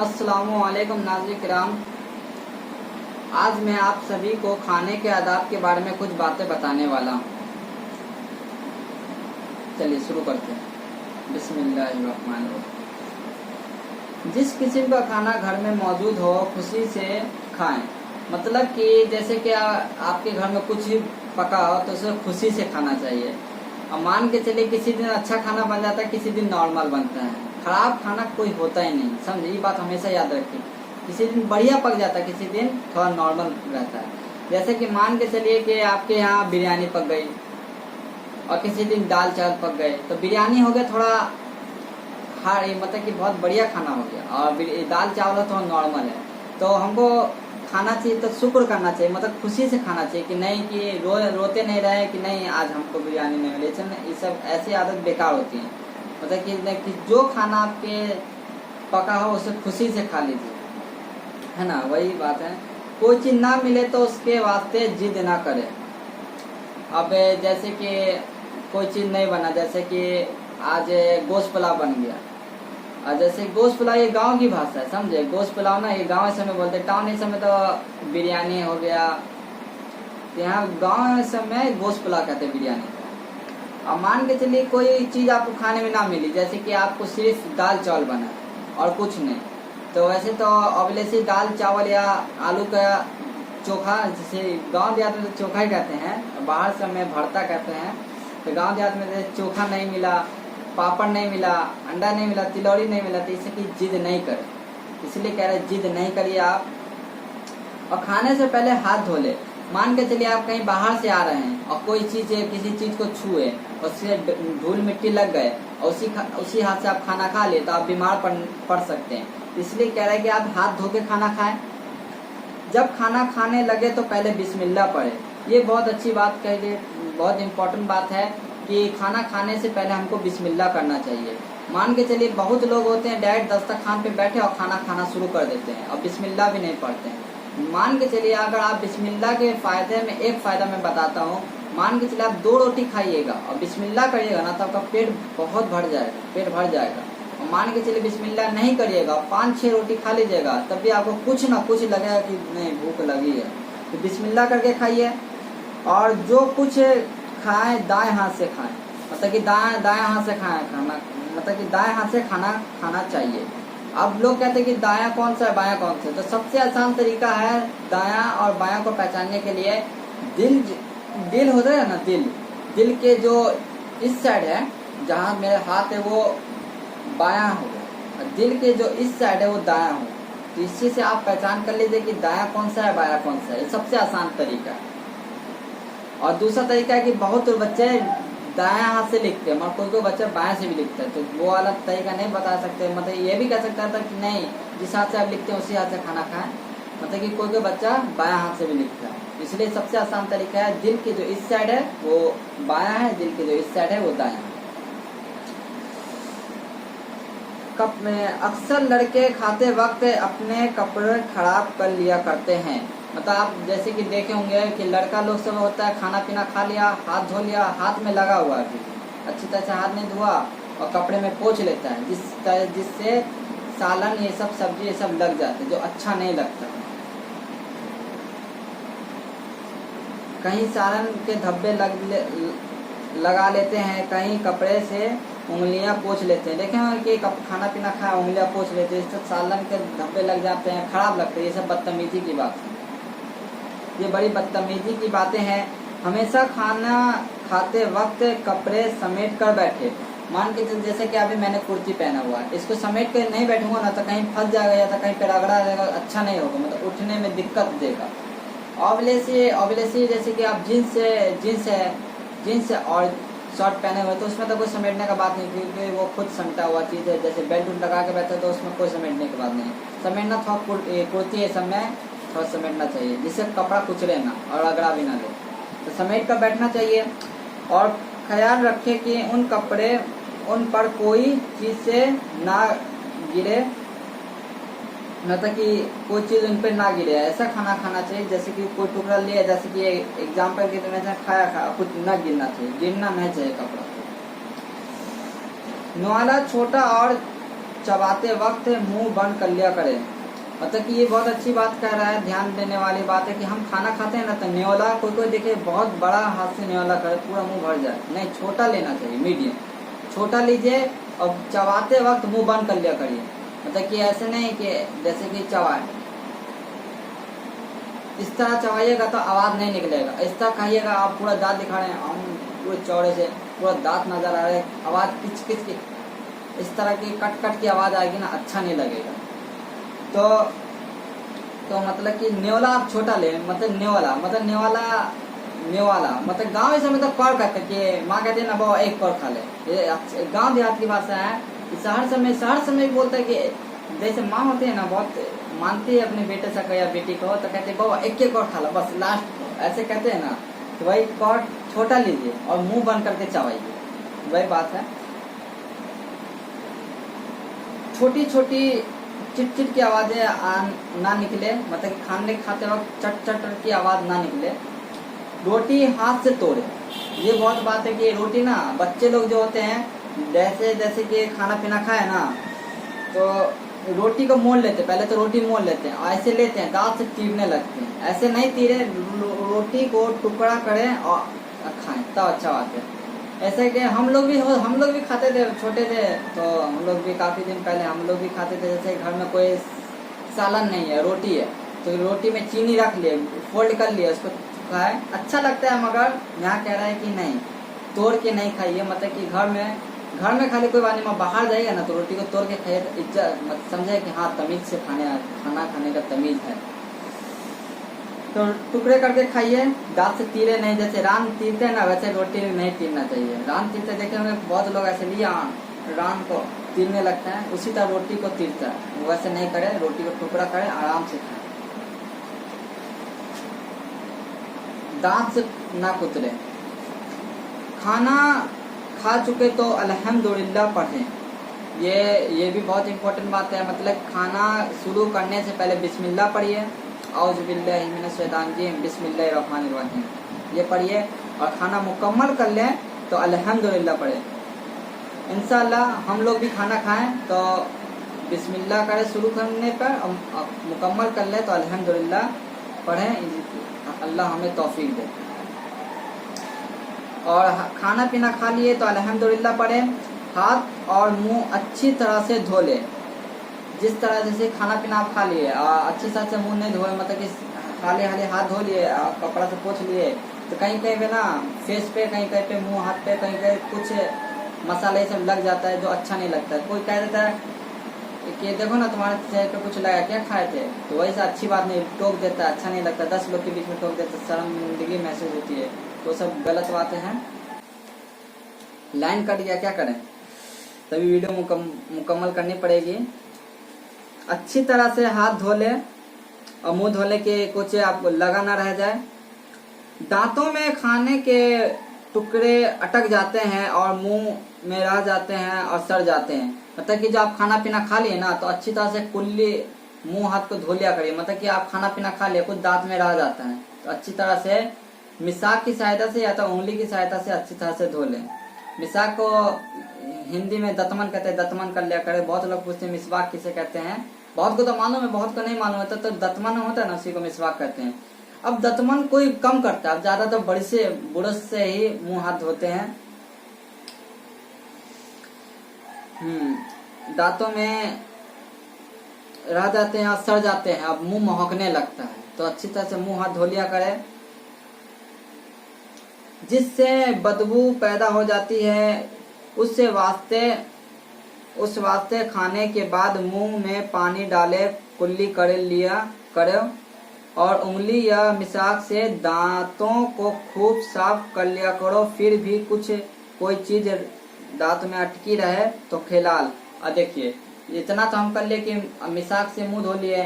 अस्सलामुअलैकुम नाज़रीन किराम। आज मैं आप सभी को खाने के आदाब के बारे में कुछ बातें बताने वाला हूँ। चलिए शुरू करते हैं। बिस्मिल्लाहिर्रहमानिर्रहीम। जिस किस्म का खाना घर में मौजूद हो खुशी से खाएं। मतलब कि जैसे कि आपके घर में कुछ पका हो तो उसे खुशी से खाना चाहिए। अब मान के चलिए किसी दिन अच्छा खाना बन जाता है, किसी दिन नॉर्मल बनता है। खराब खाना कोई होता ही नहीं, समझे, ये बात हमेशा याद रखिए। किसी दिन बढ़िया पक जाता है, किसी दिन थोड़ा नॉर्मल रहता है। जैसे कि मान के चलिए कि आपके यहाँ बिरयानी पक गई और किसी दिन दाल चावल पक गए, तो बिरयानी हो गया थोड़ा हार्ड, मतलब कि बहुत बढ़िया खाना हो गया, और दाल चावल थोड़ा नॉर्मल है। तो हमको खाना चाहिए तो शुक्र करना चाहिए, मतलब खुशी से खाना चाहिए कि नहीं कि रोते नहीं रहे कि नहीं आज हमको बिरयानी नहीं मिली। ये सब ऐसी आदत बेकार होती है। मतलब कि जो खाना आपके पका हो उसे खुशी से खा लीजिए, है ना। वही बात है, कोई चीज़ ना मिले तो उसके वास्ते जिद ना करे। अब जैसे कि कोई चीज़ नहीं बना, जैसे कि आज गोश्त पुलाव बन गया, और जैसे गोश्त पुलाव ये गांव की भाषा है, समझे। गोश्त पुलाव ना ये गांव ऐसे में बोलते हैं, टाउन ऐसे में तो बिरयानी हो गया। यहाँ गांव ऐसे में गोश्त पुलाव कहते हैं बिरयानी का। अब मान के चलिए कोई चीज़ आपको खाने में ना मिली, जैसे कि आपको सिर्फ दाल चावल बना और कुछ नहीं, तो वैसे तो ऑब्वियसली दाल चावल या आलू का चोखा, जैसे गांव देहात में तो चोखा ही कहते हैं, बाहर से में भरता कहते हैं। तो गांव देहात में चोखा नहीं मिला, पापड़ नहीं मिला, अंडा नहीं मिला, तिलौरी नहीं मिला, तो इससे की जिद नहीं करें। इसलिए कह रहे जिद नहीं करिए आप। और खाने से पहले हाथ धो ले। मान के चलिए आप कहीं बाहर से आ रहे हैं और कोई चीज़ किसी चीज़ को छुए, उससे धूल मिट्टी लग गए और उसी हाथ से आप खाना खा लिए तो आप बीमार पड़ सकते हैं। इसलिए कह रहे हैं कि आप हाथ धो के खाना खाएं। जब खाना खाने लगे तो पहले बिस्मिल्लाह पढ़े। ये बहुत अच्छी बात कही, बहुत इम्पोर्टेंट बात है कि खाना खाने से पहले हमको बिस्मिल्लाह करना चाहिए। मान के चलिए बहुत लोग होते हैं डायरेक्ट दस्तरखान पे बैठे और खाना खाना शुरू कर देते हैं और बिस्मिल्लाह भी नहीं पढ़ते हैं। मान के चलिए अगर आप बिस्मिल्लाह के फ़ायदे में एक फ़ायदा मैं बताता हूँ। मान के चलिए आप 2 रोटी खाइएगा और बिस्मिल्लाह करिएगा ना, तो आपका पेट बहुत भर जाएगा, पेट भर जाएगा। और मान के चलिए बिस्मिल्लाह नहीं करिएगा, 5-6 रोटी खा लीजिएगा, तब भी आपको कुछ ना कुछ लगेगा कि नहीं भूख लगी है। तो बिस्मिल्लाह करके खाइए। और जो कुछ खाएं दाएं हाथ से खाएं, मतलब कि दाएं हाथ से खाएं खाना, मतलब कि दाएं हाथ से खाना चाहिए। अब लोग कहते हैं कि दायां कौन सा है बायां कौन सा है, तो सबसे आसान तरीका है दायां और बायां को पहचानने के लिए दिल होता है ना, दिल के जो इस साइड है जहाँ मेरे हाथ है वो बायां हो, दिल के जो इस साइड है वो दायां हो। तो इसी से आप पहचान कर लीजिए कि दायां कौन सा है बायां कौन सा है। ये सबसे आसान तरीका है। और दूसरा तरीका है कि बहुत बच्चे दायां हाथ से लिखते हैं, मगर कोई बच्चा बाएं से भी लिखता है, तो वो वाला तरीका नहीं बता सकते। मतलब ये भी कह सकता था कि नहीं जिस हाथ से आप लिखते हैं उसी हाथ से खाना खाएं, मतलब कि कोई बच्चा बायां हाथ से भी लिखता है। इसलिए सबसे आसान तरीका है दिल की जो इस साइड है वो बायां है, दिल की जो इस साइड है वो दायां है। कप में अक्सर लड़के खाते वक्त अपने कपड़े खराब कर लिया करते हैं। मतलब आप जैसे कि देखे होंगे कि लड़का लोग सब होता है खाना पीना खा लिया, हाथ धो लिया, हाथ में लगा हुआ है, अच्छी तरह से हाथ नहीं धोआ और कपड़े में पोंछ लेता है, जिससे सालन ये सब सब्जी ये सब लग जाते हैं, जो अच्छा नहीं लगता। कहीं सालन के धब्बे लगा लेते हैं, कहीं कपड़े से उंगलियां पोंछ लेते हैं। देखे हैं कि खाना पीना खाया उंगलियां पोंछ लेते हैं, इससे सालन के धब्बे लग जाते हैं, खराब लगते हैं। ये सब बदतमीजी की बात है, ये बड़ी बदतमीजी की बातें हैं। हमेशा खाना खाते वक्त कपड़े समेट कर बैठे। मान के जैसे कि अभी मैंने कुर्ती पहना हुआ है, इसको समेट कर नहीं बैठूंगा ना तो कहीं फंस जाएगा या तो कहीं पे रगड़ा जाएगा, अच्छा नहीं होगा, मतलब उठने में दिक्कत देगा। ऑब्वियसली जैसे कि आप जीन्स और शर्ट पहने हुए तो उसमें तो कोई समेटने का बात नहीं, क्योंकि वो खुद समेटा हुआ चीज़ है। जैसे बेल्ट लगा के बैठे तो उसमें कोई समेटने की बात नहीं। समेटना थोड़ा कुर्ती है सब में थोड़ा समेटना चाहिए, जिससे कपड़ा कुचले ना और रगड़ा भी ना ले, तो समेट कर बैठना चाहिए। और ख्याल रखें कि उन पर कोई चीज़ से ना गिरे, मतलब कि कोई चीज़ उन पर ना गिरे, ऐसा खाना खाना चाहिए। जैसे कि कोई टुकड़ा लिया, जैसे कि एग्जाम्पल के तौर पर खाया कुछ ना गिरना चाहिए, गिरना नहीं चाहिए कपड़ा। नवाला छोटा और चबाते वक्त मुंह बंद कर लिया करे। मतलब कि ये बहुत अच्छी बात कह रहा है, ध्यान देने वाली बात है कि हम खाना खाते हैं ना तो न्योला कोई कोई देखे बहुत बड़ा हाथ से न्योला करे पूरा मुंह भर जाए, नहीं छोटा लेना चाहिए, मीडियम छोटा लीजिए और चबाते वक्त मुंह बंद कर लिया करिए। मतलब कि ऐसे नहीं कि जैसे कि चबाए इस तरह चबाइएगा तो आवाज नहीं निकलेगा, इस तरह खाइएगा आप पूरा दांत दिखा रहे हैं, हम पूरे चौड़े से पूरा दांत नजर आ रहे हैं, आवाज किच किच की इस तरह की कट कट की आवाज आएगी ना, अच्छा नहीं लगेगा। तो मतलब कि न्योला आप छोटा ले, मतलब न्योला मतलब गांव ऐसा मतलब कौर कहते कि माँ कहते हैं ना बाबा एक कौर खा ले, ये गांव देहात की भाषा है। शहर समय बोलता है कि जैसे माँ होती है ना बहुत मानती है अपने बेटे से या बेटी को, तो कहते हैं बाबा एक और खा लो बस लास्ट, ऐसे कहते हैं ना। तो वही कौर छोटा लीजिए और मुंह बंद करके चबाइए, वही बात है। छोटी छोटी चिट की आवाजें ना निकले, मतलब खाने खाते वक्त चट चट की आवाज ना निकले। रोटी हाथ से तोड़े, ये बहुत बात है कि रोटी ना बच्चे लोग जो होते हैं जैसे कि खाना पीना खाए ना तो रोटी को मोड़ लेते, पहले तो रोटी मोड़ लेते हैं और ऐसे लेते हैं दांत से तीरने लगते हैं, ऐसे नहीं तीरे, रोटी को टुकड़ा करें और खाएं तब अच्छा बात है। ऐसे कि हम लोग भी खाते थे, छोटे थे तो हम लोग भी काफ़ी दिन पहले हम लोग भी खाते थे। जैसे घर में कोई सालन नहीं है, रोटी है तो रोटी में चीनी रख लिए, फोल्ड कर लिए, उसको खाए अच्छा लगता है। मगर यहाँ कह रहा है कि नहीं, तोड़ के नहीं खाइए, मतलब कि घर में खाली कोई बात नहीं, बाहर जाइएगा ना तो रोटी को तोड़ के खाइए तो इज्जत समझे कि हाँ तमीज से खाना खाने का तमीज है। तो टुकड़े करके खाइए, दांत से तीरे नहीं, जैसे रान तीरते हैं ना वैसे रोटी नहीं तीरना चाहिए। रान तीरते देखे होंगे बहुत लोग ऐसे लिया रान को तीरने लगते हैं, उसी तरह रोटी को तीरता है, वैसे नहीं करे, रोटी को टुकड़ा करे आराम से खाए, दांत से ना कुतरे। खाना खा चुके तो अल्हम्दुलिल्लाह पढ़ें, ये भी बहुत इम्पोर्टेंट बात है। मतलब खाना शुरू करने से पहले बिस्मिल्लाह पढ़िए, औज़ु बिल्लाहि मिनश शैतानिर रजीम, बिस्मिल्लाहिर रहमानिर रहीम, ये पढ़िए। और खाना मुकम्मल कर लें तो अल्हम्दुलिल्लाह पढ़ें। इंशाअल्लाह हम लोग भी खाना खाएं तो बिस्मिल्लाह करें शुरू करने पर, और मुकम्मल कर लें तो अल्हम्दुलिल्लाह पढ़ें, अल्लाह हमें तौफीक दे। और खाना पीना खा लिए तो अल्हम्दुलिल्लाह पढ़ें। हाथ और मुंह अच्छी तरह से धो ले, जिस तरह जैसे खाना पीना आप खा लिए अच्छी तरह से मुंह नहीं धोए, मतलब कि हाले हाथ धो लिए, कपड़ा से पोंछ लिए, तो कहीं पे ना फेस पे, कहीं पे मुंह हाथ पे, कहीं कुछ मसाले सब लग जाता है जो अच्छा नहीं लगता है। कोई कह देता है कि देखो ना तुम्हारे चेहरे पे कुछ लगा, क्या खाए थे, तो वैसे अच्छी बात नहीं, टोक देता है, अच्छा नहीं लगता, 10 लोग के बीच में टोक देता है, शर्मिंदगी महसूस होती है, तो सब गलत बातें हैं। लाइन कट गया, क्या करें, तभी वीडियो मुकम्मल करनी पड़ेगी। अच्छी तरह से हाथ धो ले और मुंह धोले के कुछ आप लगा ना रह जाए। दांतों में खाने के टुकड़े अटक जाते हैं और मुंह में रह जाते हैं और सड़ जाते हैं। मतलब कि जब आप खाना पीना खा लिए ना तो अच्छी तरह से कुल्ली मुंह हाथ को धो लिया करिए। मतलब कि आप खाना पीना खा लिए, कुछ दांत में रह जाता है तो अच्छी तरह से मिसाक की सहायता से या तो उंगली की सहायता से अच्छी तरह से धो लें। मिसाक को हिंदी में दतमन कहते हैं, दतमन कर लिया करें। बहुत लोग पूछते हैं मिसवाक किसे कहते हैं, बहुत को तो मालूम है, बहुत को नहीं मालूम होता, तो दतमन होता है ना उसी को मिसवाक कहते हैं। अब दतमन कोई कम करता है, अब ज्यादा तो बड़ी से बुरश से ही मुंह हाथ धोते हैं। दांतों में रह जाते हैं और सड़ जाते हैं, अब मुंह महकने लगता है तो अच्छी तरह से मुंह हाथ धो लिया करें, जिससे बदबू पैदा हो जाती है। उस वास्ते खाने के बाद मुंह में पानी डाले कुल्ली कर लिया करो और उंगली या मिसाक से दांतों को खूब साफ कर लिया करो। फिर भी कोई चीज दांत में अटकी रहे तो खिलाल। और देखिए इतना तो हम कर लिए कि मिसाक से मुंह धो लिए,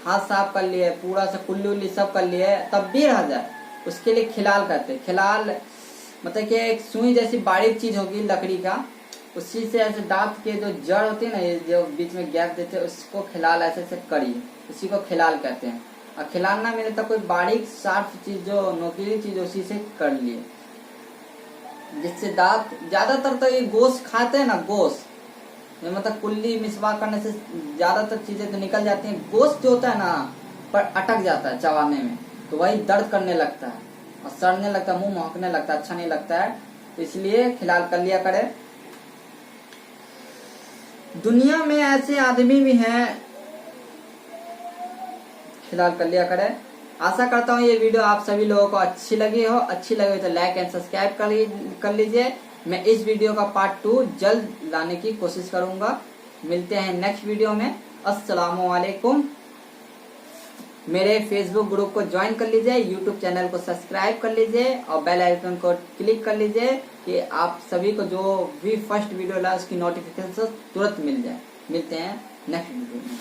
हाथ साफ कर लिए, पूरा से कुल्ली उल्ली सब कर लिए, तब भी रह जाए उसके लिए खिलाल कहते हैं। खिलाल मतलब कि एक सुई जैसी बारीक चीज होगी लकड़ी का, उसी से ऐसे दांत के जो जड़ होती है ना, ये जो बीच में गैप देते हैं, उसको खिलाल ऐसे से करिए, उसी को खिलाल कहते हैं। और खिलाल ना मिले तो कोई बारीक शार्प चीज जो नोकीली चीज उसी से कर लिए, जिससे दांत ज्यादातर तो ये गोश्त खाते हैं ना, गोश्त मतलब कुल्ली मिसवाक करने से ज्यादातर चीजें तो निकल जाती हैं, गोश्त जो होता है ना पर अटक जाता है चबाने में, तो वही दर्द करने लगता है और सड़ने लगता है, मुंह महकने लगता है, अच्छा नहीं लगता है। तो इसलिए खिलाल कर लिया करें। दुनिया में ऐसे आदमी भी हैं, खिलाल कर लिया करें। आशा करता हूँ ये वीडियो आप सभी लोगों को अच्छी लगी हो। अच्छी लगी तो लाइक एंड सब्सक्राइब कर लीजिए। मैं इस वीडियो का पार्ट 2 जल्द लाने की कोशिश करूंगा। मिलते हैं नेक्स्ट वीडियो में। अस्सलामु अलैकुम। मेरे फेसबुक ग्रुप को ज्वाइन कर लीजिए, यूट्यूब चैनल को सब्सक्राइब कर लीजिए और बेल आइकन को क्लिक कर लीजिए कि आप सभी को जो भी फर्स्ट वीडियो ला उसकी नोटिफिकेशन तुरंत मिल जाए। मिलते हैं नेक्स्ट वीडियो में।